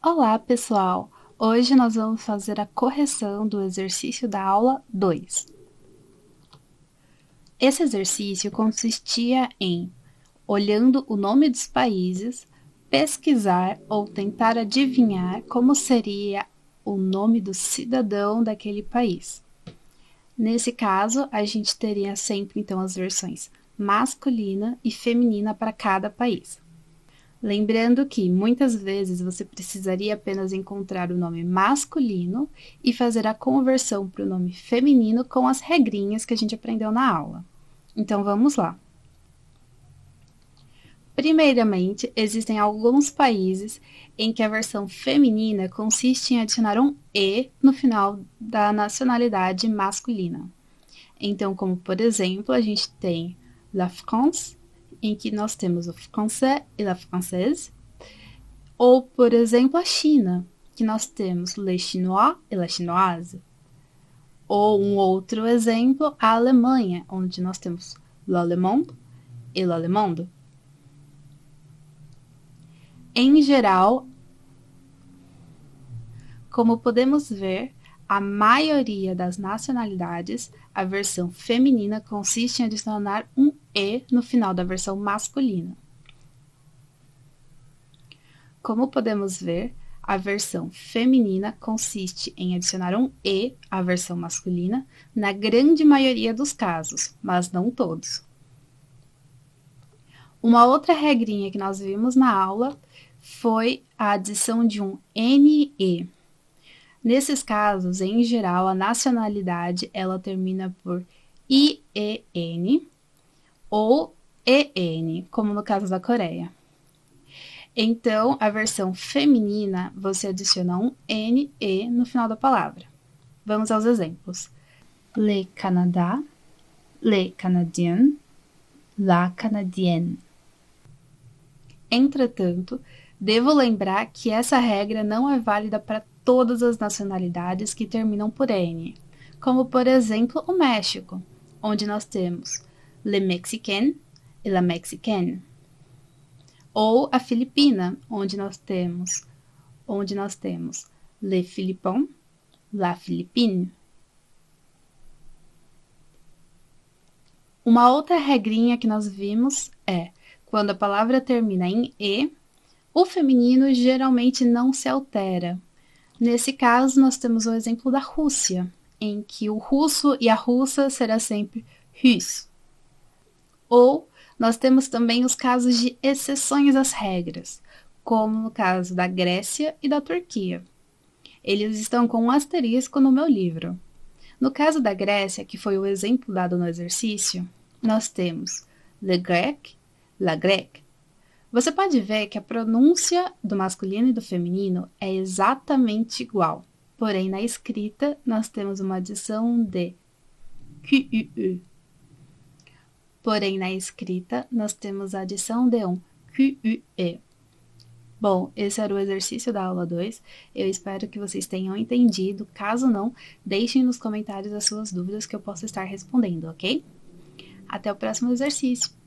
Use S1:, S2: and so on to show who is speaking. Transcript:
S1: Olá, pessoal! Hoje nós vamos fazer a correção do exercício da aula 2. Esse exercício consistia em, olhando o nome dos países, pesquisar ou tentar adivinhar como seria o nome do cidadão daquele país. Nesse caso, a gente teria sempre então as versões masculina e feminina para cada país. Lembrando que muitas vezes você precisaria apenas encontrar o nome masculino e fazer a conversão para o nome feminino com as regrinhas que a gente aprendeu na aula. Então vamos lá. Primeiramente, existem alguns países em que a versão feminina consiste em adicionar um E no final da nacionalidade masculina. Então, como por exemplo, a gente tem La France, em que nós temos o français e la française, ou, por exemplo, a China, que nós temos le chinois e la chinoise. Ou um outro exemplo, a Alemanha, onde nós temos l'allemand e l'allemande. Em geral, como podemos ver, a maioria das nacionalidades, a versão feminina consiste em adicionar um E no final da versão masculina. Como podemos ver, a versão feminina consiste em adicionar um E à versão masculina na grande maioria dos casos, mas não todos. Uma outra regrinha que nós vimos na aula foi a adição de um NE. Nesses casos, em geral, a nacionalidade ela termina por IEN ou EN, como no caso da Coreia. Então, a versão feminina, você adiciona um NE no final da palavra. Vamos aos exemplos. Le Canada, le Canadien, la Canadienne. Entretanto, devo lembrar que essa regra não é válida para todas as nacionalidades que terminam por N, como por exemplo o México, onde nós temos le Mexicain e la Mexicaine. Ou a Filipina, onde nós temos le Philippon, la Philippine. Uma outra regrinha que nós vimos é, quando a palavra termina em E, o feminino geralmente não se altera. Nesse caso, nós temos o exemplo da Rússia, em que o russo e a russa será sempre Rus. Ou nós temos também os casos de exceções às regras, como no caso da Grécia e da Turquia. Eles estão com um asterisco no meu livro. No caso da Grécia, que foi o exemplo dado no exercício, nós temos le grec, la grecque. Você pode ver que a pronúncia do masculino e do feminino é exatamente igual, porém na escrita nós temos uma adição de QUE. Porém na escrita nós temos a adição de um QUE. Bom, esse era o exercício da aula 2. Eu espero que vocês tenham entendido. Caso não, deixem nos comentários as suas dúvidas que eu posso estar respondendo, ok? Até o próximo exercício!